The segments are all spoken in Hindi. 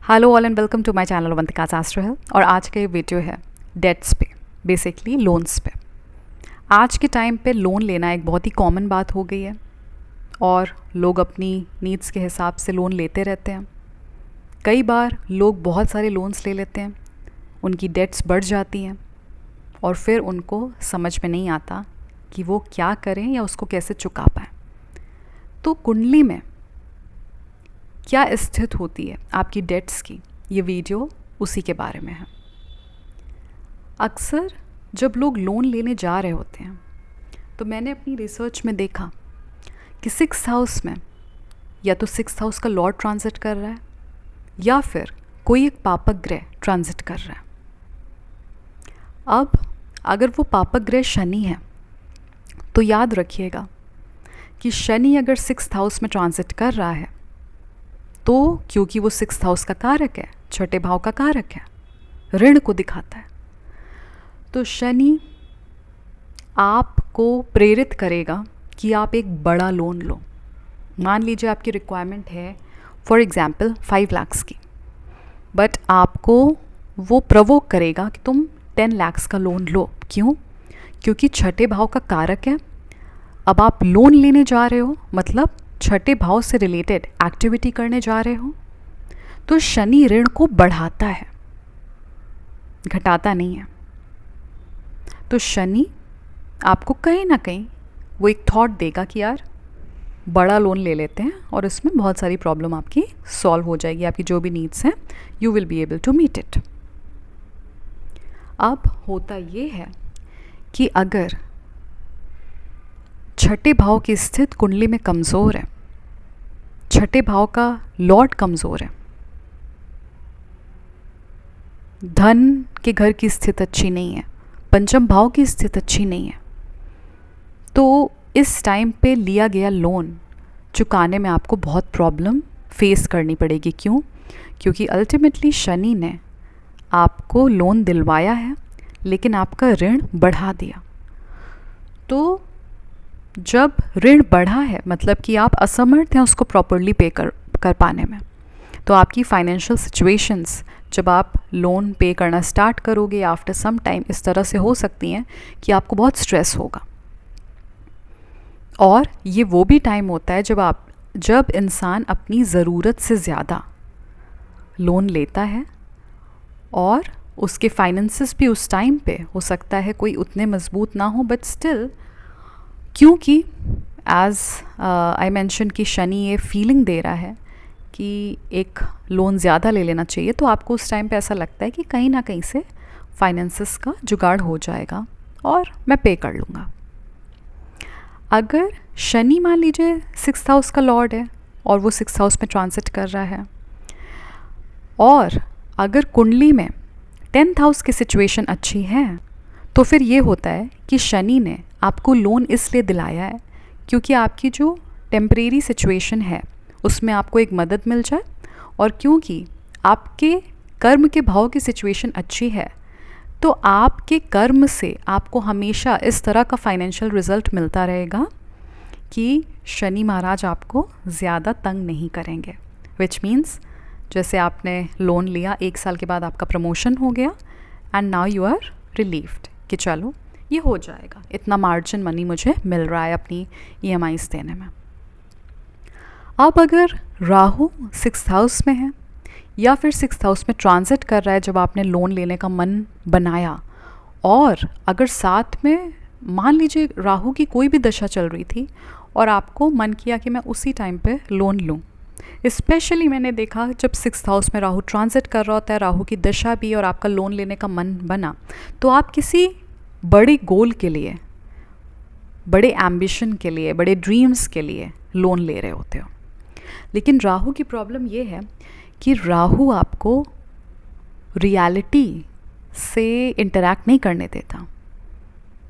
Hello all and welcome to my channel Avantika Shastra है। और आज का ये वीडियो है डेट्स पे, बेसिकली लोन्स पे। आज के टाइम पे लोन लेना एक बहुत ही कॉमन बात हो गई है और लोग अपनी नीड्स के हिसाब से लोन लेते रहते हैं। कई बार लोग बहुत सारे लोन्स ले लेते हैं, उनकी डेट्स बढ़ जाती हैं और फिर उनको समझ में नहीं आता कि वो क्या करें या उसको कैसे चुका पाएँ। तो कुंडली में क्या स्थित होती है आपकी डेट्स की, ये वीडियो उसी के बारे में है। अक्सर जब लोग लोन लेने जा रहे होते हैं तो मैंने अपनी रिसर्च में देखा कि 6th हाउस में या तो 6th हाउस का लॉर्ड ट्रांजिट कर रहा है या फिर कोई एक पापक ग्रह ट्रांजिट कर रहा है। अब अगर वो पापक ग्रह शनि है तो याद रखिएगा कि शनि अगर 6th हाउस में ट्रांजिट कर रहा है तो क्योंकि वो 6th हाउस का कारक है, छठे भाव का कारक है, ऋण को दिखाता है, तो शनि आपको प्रेरित करेगा कि आप एक बड़ा लोन लो। मान लीजिए आपकी रिक्वायरमेंट है फॉर एग्जांपल 5 लाख की, बट आपको वो प्रवोक करेगा कि तुम 10 लाख का लोन लो। क्यों? क्योंकि छठे भाव का कारक है। अब आप लोन लेने जा रहे हो, मतलब छठे भाव से रिलेटेड एक्टिविटी करने जा रहे हो, तो शनि ऋण को बढ़ाता है, घटाता नहीं है। तो शनि आपको कहीं ना कहीं वो एक थॉट देगा कि यार बड़ा लोन ले लेते हैं और इसमें बहुत सारी प्रॉब्लम आपकी सॉल्व हो जाएगी, आपकी जो भी नीड्स हैं you will be able to meet it. अब होता ये है कि अगर छठे भाव की स्थित कुंडली में कमज़ोर है, छठे भाव का लॉर्ड कमज़ोर है, धन के घर की स्थिति अच्छी नहीं है, पंचम भाव की स्थिति अच्छी नहीं है, तो इस टाइम पे लिया गया लोन चुकाने में आपको बहुत प्रॉब्लम फेस करनी पड़ेगी। क्यों? क्योंकि अल्टीमेटली शनि ने आपको लोन दिलवाया है लेकिन आपका ऋण बढ़ा दिया। तो जब ऋण बढ़ा है मतलब कि आप असमर्थ हैं उसको प्रॉपरली पे कर पाने में, तो आपकी फाइनेंशियल सिचुएशंस जब आप लोन पे करना स्टार्ट करोगे आफ्टर सम टाइम इस तरह से हो सकती हैं कि आपको बहुत स्ट्रेस होगा। और ये वो भी टाइम होता है जब इंसान अपनी ज़रूरत से ज़्यादा लोन लेता है और उसके फाइनेंसेस भी उस टाइम पे हो सकता है कोई उतने मजबूत ना हो, बट स्टिल क्योंकि एज आई मेंशन कि शनि ये फीलिंग दे रहा है कि एक लोन ज़्यादा ले लेना चाहिए, तो आपको उस टाइम पे ऐसा लगता है कि कहीं ना कहीं से फाइनेंसेस का जुगाड़ हो जाएगा और मैं पे कर लूँगा। अगर शनि मान लीजिए 6th हाउस का लॉर्ड है और वो 6th हाउस में ट्रांजिट कर रहा है, और अगर कुंडली में 10th हाउस की सिचुएशन अच्छी है, तो फिर ये होता है कि शनि ने आपको लोन इसलिए दिलाया है क्योंकि आपकी जो टेम्परेरी सिचुएशन है उसमें आपको एक मदद मिल जाए, और क्योंकि आपके कर्म के भाव की सिचुएशन अच्छी है तो आपके कर्म से आपको हमेशा इस तरह का फाइनेंशियल रिजल्ट मिलता रहेगा कि शनि महाराज आपको ज़्यादा तंग नहीं करेंगे। विच मीन्स जैसे आपने लोन लिया, 1 साल के बाद आपका प्रमोशन हो गया and now you are relieved कि चलो ये हो जाएगा, इतना मार्जिन मनी मुझे मिल रहा है अपनी EMIs देने में। अब अगर राहु 6th हाउस में है या फिर 6th हाउस में ट्रांजिट कर रहा है जब आपने लोन लेने का मन बनाया, और अगर साथ में मान लीजिए राहु की कोई भी दशा चल रही थी और आपको मन किया कि मैं उसी टाइम पे लोन लूँ, स्पेशली मैंने देखा जब 6th हाउस में राहु ट्रांजिट कर रहा होता है, राहु की दशा भी, और आपका लोन लेने का मन बना, तो आप किसी बड़े गोल के लिए, बड़े एम्बिशन के लिए, बड़े ड्रीम्स के लिए लोन ले रहे होते हो। लेकिन राहु की प्रॉब्लम ये है कि राहु आपको रियलिटी से इंटरैक्ट नहीं करने देता,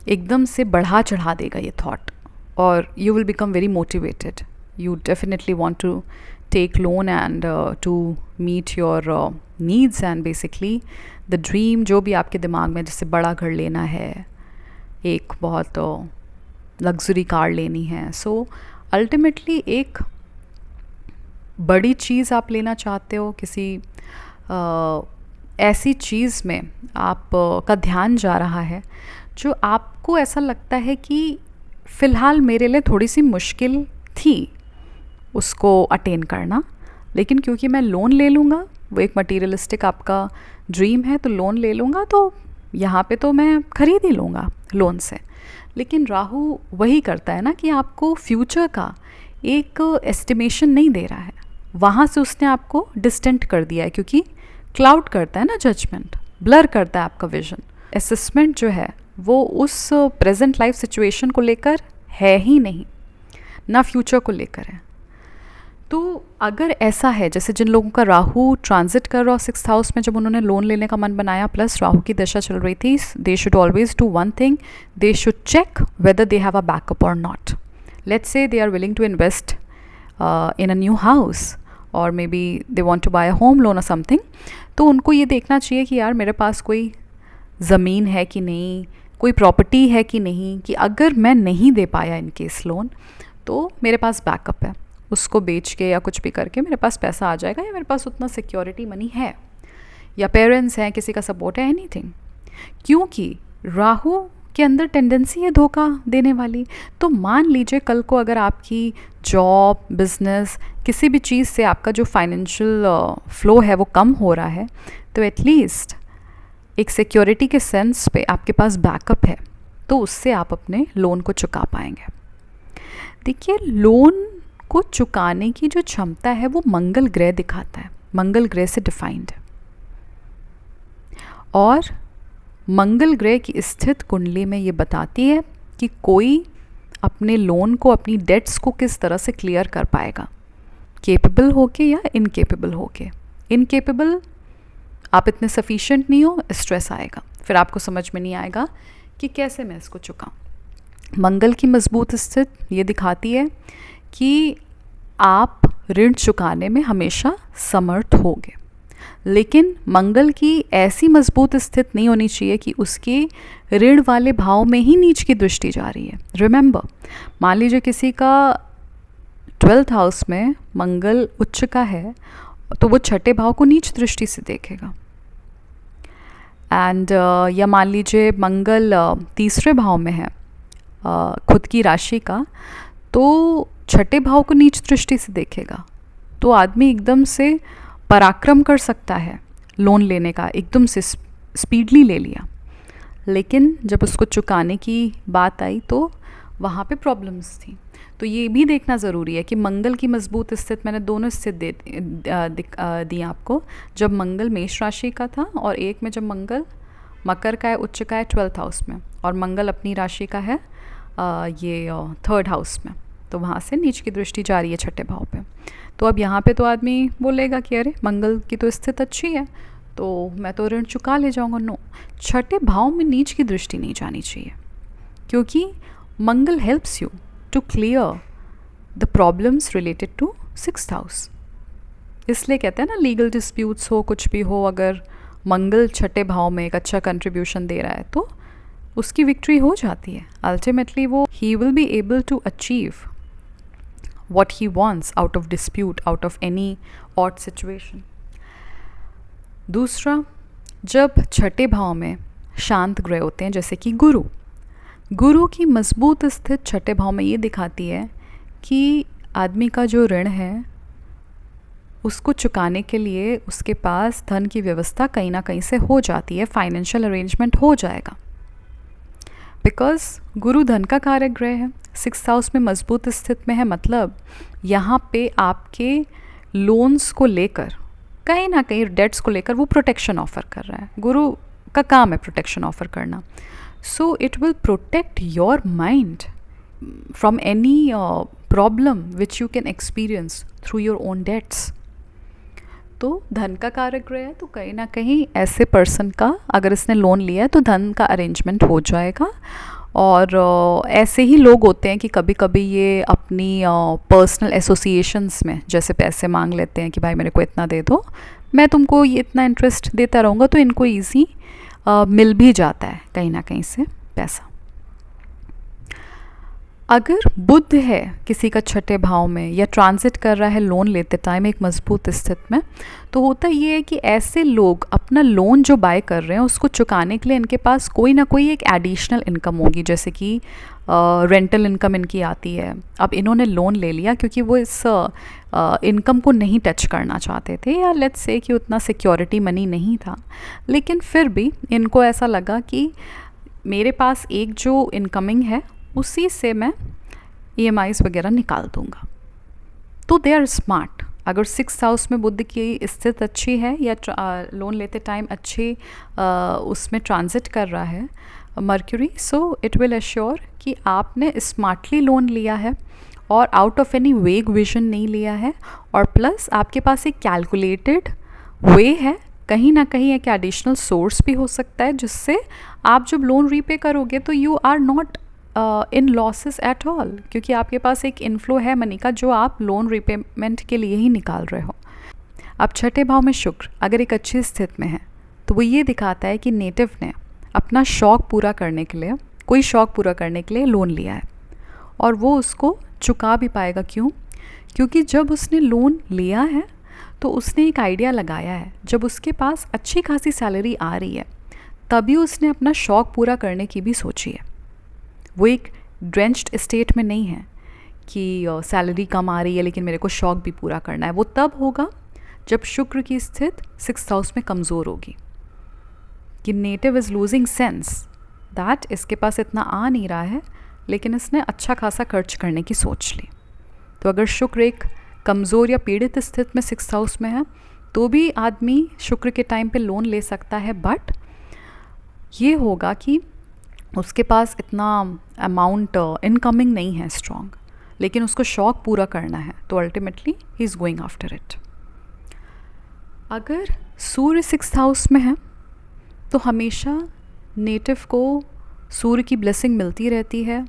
एकदम से बढ़ा चढ़ा देगा ये थॉट, और you will become very motivated. You definitely want to take loan and to meet your needs and basically the dream जो भी आपके दिमाग में, जैसे बड़ा घर लेना है, एक बहुत लग्जरी कार लेनी है। सो अल्टीमेटली एक बड़ी चीज़ आप लेना चाहते हो, किसी ऐसी चीज़ में आप का ध्यान जा रहा है जो आपको ऐसा लगता है कि फ़िलहाल मेरे लिए थोड़ी सी मुश्किल थी उसको अटेन करना, लेकिन क्योंकि मैं लोन ले लूँगा, वो एक मटीरियलिस्टिक आपका ड्रीम है, तो लोन ले लूँगा तो यहाँ पे तो मैं ख़रीद ही लूँगा लोन से। लेकिन राहु वही करता है ना कि आपको फ्यूचर का एक एस्टिमेशन नहीं दे रहा है, वहाँ से उसने आपको डिस्टेंट कर दिया है, क्योंकि क्लाउड करता है ना जजमेंट, ब्लर करता है आपका विजन। असेसमेंट जो है वो उस प्रेजेंट लाइफ सिचुएशन को लेकर है ही नहीं, ना फ्यूचर को लेकर है। तो अगर ऐसा है, जैसे जिन लोगों का राहु ट्रांजिट कर रहा हो 6th हाउस में, जब उन्होंने लोन लेने का मन बनाया प्लस राहु की दशा चल रही थी, they should always do one thing, they should check whether they have a backup or not. Let's say they are willing to invest in a new house or maybe they want to buy a home loan or something, तो उनको ये देखना चाहिए कि यार मेरे पास कोई ज़मीन है कि नहीं, कोई प्रॉपर्टी है कि नहीं, कि अगर मैं नहीं दे पाया इन केस लोन तो मेरे पास बैकअप है, उसको बेच के या कुछ भी करके मेरे पास पैसा आ जाएगा, या मेरे पास उतना सिक्योरिटी मनी है, या पेरेंट्स हैं, किसी का सपोर्ट है, एनीथिंग। क्योंकि राहु के अंदर टेंडेंसी है धोखा देने वाली। तो मान लीजिए कल को अगर आपकी जॉब, बिजनेस, किसी भी चीज़ से आपका जो फाइनेंशियल फ्लो है वो कम हो रहा है, तो एटलीस्ट एक सिक्योरिटी के सेंस पे आपके पास बैकअप है, तो उससे आप अपने लोन को चुका पाएंगे। देखिए, लोन को चुकाने की जो क्षमता है वो मंगल ग्रह दिखाता है, मंगल ग्रह से डिफाइंड है, और मंगल ग्रह की स्थित कुंडली में ये बताती है कि कोई अपने लोन को, अपनी डेट्स को किस तरह से क्लियर कर पाएगा, केपेबल होके या इनकेपेबल होके। इनकेपेबल, आप इतने सफिशिएंट नहीं हो, स्ट्रेस आएगा, फिर आपको समझ में नहीं आएगा कि कैसे मैं इसको चुकाऊं। मंगल की मजबूत स्थित ये दिखाती है कि आप ऋण चुकाने में हमेशा समर्थ होगे, लेकिन मंगल की ऐसी मजबूत स्थिति नहीं होनी चाहिए कि उसके ऋण वाले भाव में ही नीच की दृष्टि जा रही है। रिमेंबर, मान लीजिए किसी का 12th हाउस में मंगल उच्च का है, तो वो छठे भाव को नीच दृष्टि से देखेगा। एंड या मान लीजिए मंगल तीसरे भाव में है खुद की राशि का, तो छठे भाव को नीच दृष्टि से देखेगा, तो आदमी एकदम से पराक्रम कर सकता है लोन लेने का, एकदम से स्पीडली ले लिया, लेकिन जब उसको चुकाने की बात आई तो वहाँ पे प्रॉब्लम्स थी। तो ये भी देखना ज़रूरी है कि मंगल की मजबूत स्थिति, मैंने दोनों स्थिति दी आपको, जब मंगल मेष राशि का था और एक में जब मंगल मकर का है, उच्च का है 12th हाउस में, और मंगल अपनी राशि का है ये 3rd हाउस में, तो वहाँ से नीच की दृष्टि जा रही है छठे भाव पे। तो अब यहाँ पे तो आदमी बोलेगा कि अरे मंगल की तो स्थिति अच्छी है, तो मैं तो ऋण चुका ले जाऊँगा। नो, छठे भाव में नीच की दृष्टि नहीं जानी चाहिए, क्योंकि Mangal helps you to clear the problems related to 6th house. इसलिए कहते हैं ना, लीगल डिस्प्यूट्स हो, कुछ भी हो, अगर मंगल छठे भाव में एक अच्छा कंट्रीब्यूशन दे रहा है तो उसकी विक्ट्री हो जाती है। अल्टीमेटली वो ही will be able to achieve what he wants out of dispute, out of any odd situation. दूसरा, जब छठे भाव में शांत ग्रह होते हैं जैसे कि गुरु की मजबूत स्थित छठे भाव में ये दिखाती है कि आदमी का जो ऋण है उसको चुकाने के लिए उसके पास धन की व्यवस्था कहीं ना कहीं से हो जाती है, फाइनेंशियल अरेंजमेंट हो जाएगा, बिकॉज गुरु धन का कारक ग्रह है, 6th हाउस में मजबूत स्थिति में है, मतलब यहाँ पे आपके लोन्स को लेकर कहीं ना कहीं, डेट्स को लेकर वो प्रोटेक्शन ऑफर कर रहा है। गुरु का काम है प्रोटेक्शन ऑफर करना, so it will protect your mind from any problem which you can experience through your own debts. तो धन का कारक ग्रह है, तो कहीं ना कहीं ऐसे पर्सन का, अगर इसने लोन लिया है तो धन का अरेंजमेंट हो जाएगा। और ऐसे ही लोग होते हैं कि कभी कभी ये अपनी पर्सनल एसोसिएशंस में जैसे पैसे मांग लेते हैं कि भाई मेरे को इतना दे दो, मैं तुमको ये इतना इंटरेस्ट देता रहूँगा, तो इनको ईजी मिल भी जाता है कहीं ना कहीं से पैसा। अगर बुध है किसी का छठे भाव में या ट्रांजिट कर रहा है लोन लेते टाइम एक मजबूत स्थिति में, तो होता ये है कि ऐसे लोग अपना लोन जो बाय कर रहे हैं उसको चुकाने के लिए इनके पास कोई ना कोई एक एडिशनल इनकम होगी, जैसे कि रेंटल इनकम इनकी आती है। अब इन्होंने लोन ले लिया क्योंकि वो इस इनकम को नहीं टच करना चाहते थे, या लेट्स से कि उतना सिक्योरिटी मनी नहीं था, लेकिन फिर भी इनको ऐसा लगा कि मेरे पास एक जो इनकमिंग है उसी से मैं EMIs वगैरह निकाल दूंगा। तो दे आर स्मार्ट। अगर 6th हाउस में बुध की स्थिति अच्छी है या लोन लेते टाइम अच्छी उसमें ट्रांजिट कर रहा है mercury, so it will assure कि आपने स्मार्टली लोन लिया है और आउट ऑफ एनी वेग विजन नहीं लिया है, और प्लस आपके पास एक कैलकुलेटेड वे है, कहीं ना कहीं एक एडिशनल सोर्स भी हो सकता है जिससे आप जब लोन रीपे करोगे तो you are not in losses at all, क्योंकि आपके पास एक इनफ्लो है मनी का जो आप लोन रीपेमेंट के लिए ही निकाल रहे हो। अब छठे भाव में शुक्र अगर एक अच्छी स्थिति में है तो वो ये दिखाता है कि नेटिव ने अपना शौक़ पूरा करने के लिए, कोई शौक़ पूरा करने के लिए लोन लिया है और वो उसको चुका भी पाएगा। क्यों? क्योंकि जब उसने लोन लिया है तो उसने एक आइडिया लगाया है, जब उसके पास अच्छी खासी सैलरी आ रही है तभी उसने अपना शौक़ पूरा करने की भी सोची है। वो एक ड्रेंच्ड स्टेट में नहीं है कि सैलरी कम आ रही है लेकिन मेरे को शौक़ भी पूरा करना है। वो तब होगा जब शुक्र की स्थिति 6th हाउस में कमज़ोर होगी, कि native is losing sense that इसके पास इतना आ नहीं रहा है लेकिन इसने अच्छा खासा खर्च करने की सोच ली। तो अगर शुक्र एक कमज़ोर या पीड़ित स्थिति में 6th हाउस में है तो भी आदमी शुक्र के टाइम पे लोन ले सकता है, बट ये होगा कि उसके पास इतना अमाउंट इनकमिंग नहीं है स्ट्रॉन्ग, लेकिन उसको शौक़ पूरा करना है तो ultimately he is going after it. अगर सूर्य 6th हाउस में है तो हमेशा नेटिव को सूर्य की ब्लेसिंग मिलती रहती है,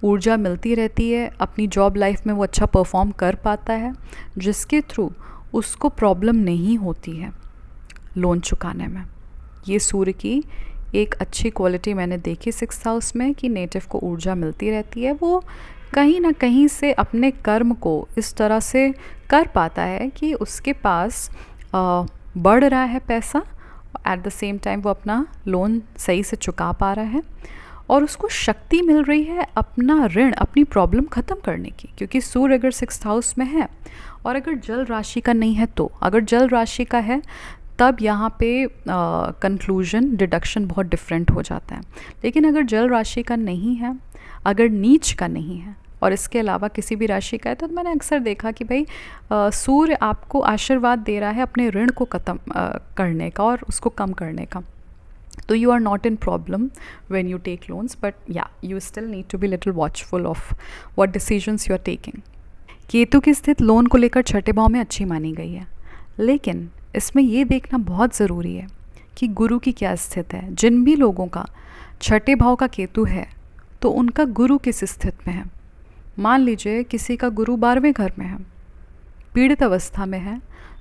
ऊर्जा मिलती रहती है, अपनी जॉब लाइफ में वो अच्छा परफॉर्म कर पाता है, जिसके थ्रू उसको प्रॉब्लम नहीं होती है लोन चुकाने में। ये सूर्य की एक अच्छी क्वालिटी मैंने देखी 6th हाउस में कि नेटिव को ऊर्जा मिलती रहती है। वो कहीं ना कहीं से अपने कर्म को इस तरह से कर पाता है कि उसके पास बढ़ रहा है पैसा, एट द सेम टाइम वो अपना लोन सही से चुका पा रहा है और उसको शक्ति मिल रही है अपना ऋण, अपनी प्रॉब्लम ख़त्म करने की। क्योंकि सूर्य अगर 6th हाउस में है और अगर जल राशि का नहीं है, तो अगर जल राशि का है तब यहाँ पे कंक्लूजन डिडक्शन बहुत डिफरेंट हो जाता है। लेकिन अगर जल राशि का नहीं है, अगर नीच का नहीं है और इसके अलावा किसी भी राशि का है, तो मैंने अक्सर देखा कि भाई सूर्य आपको आशीर्वाद दे रहा है अपने ऋण को ख़त्म करने का और उसको कम करने का। तो you are not in problem when you take loans, but या you still need to be little watchful of what decisions you are taking. Ketu की स्थिति लोन को लेकर छठे भाव में अच्छी मानी गई है, लेकिन इसमें ये देखना बहुत ज़रूरी है कि गुरु की क्या स्थिति है। जिन भी लोगों का छठे भाव का केतु है तो उनका गुरु किस स्थिति में है। मान लीजिए किसी का गुरु 12वें घर में है, पीड़ित अवस्था में है,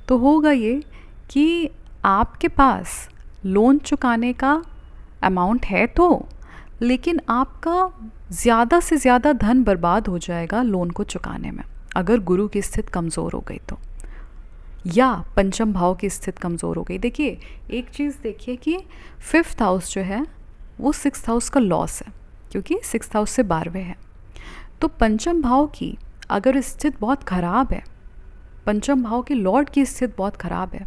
तो होगा ये कि आपके पास लोन चुकाने का अमाउंट है तो, लेकिन आपका ज़्यादा से ज़्यादा धन बर्बाद हो जाएगा लोन को चुकाने में अगर गुरु की स्थिति कमज़ोर हो गई तो, या पंचम भाव की स्थिति कमज़ोर हो गई। देखिए एक चीज़ देखिए कि 5th हाउस जो है वो 6th हाउस का लॉस है, क्योंकि 6th हाउस से 12वें है। तो पंचम भाव की अगर स्थिति बहुत ख़राब है, पंचम भाव के लॉर्ड की स्थिति बहुत ख़राब है,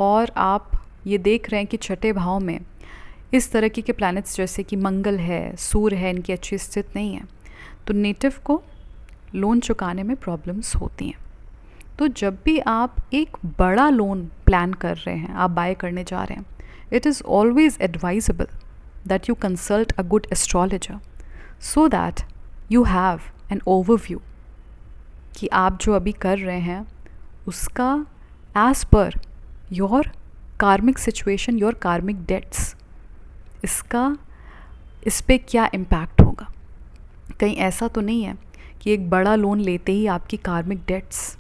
और आप ये देख रहे हैं कि छठे भाव में इस तरह के प्लैनेट्स जैसे कि मंगल है, सूर्य है, इनकी अच्छी स्थिति नहीं है, तो नेटिव को लोन चुकाने में प्रॉब्लम्स होती हैं। तो जब भी आप एक बड़ा लोन प्लान कर रहे हैं, आप बाय करने जा रहे हैं, it is always advisable that you consult a good astrologer so that you have an overview कि आप जो अभी कर रहे हैं उसका एज पर योर कार्मिक सिचुएशन, योर कार्मिक डेट्स, इसका इस पे क्या इम्पैक्ट होगा। कहीं ऐसा तो नहीं है कि एक बड़ा लोन लेते ही आपकी कार्मिक डेट्स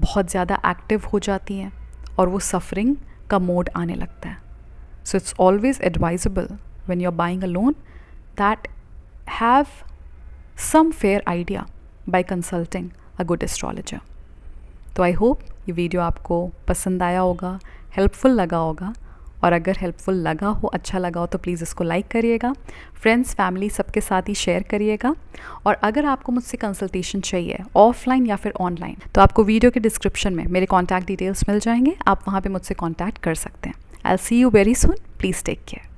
बहुत ज़्यादा एक्टिव हो जाती हैं और वो सफरिंग का मोड आने लगता है। So it's always advisable when you are buying a loan that have some fair idea by consulting a good astrologer. तो आई होप ये वीडियो आपको पसंद आया होगा, हेल्पफुल लगा होगा, और अगर हेल्पफुल लगा हो, अच्छा लगा हो तो प्लीज़ इसको लाइक करिएगा, फ्रेंड्स फैमिली सबके साथ ही शेयर करिएगा। और अगर आपको मुझसे कंसल्टेशन चाहिए ऑफलाइन या फिर ऑनलाइन तो आपको वीडियो के डिस्क्रिप्शन में मेरे कॉन्टैक्ट डिटेल्स मिल जाएंगे, आप वहाँ पे मुझसे कॉन्टैक्ट कर सकते हैं। I see you very soon, please take care.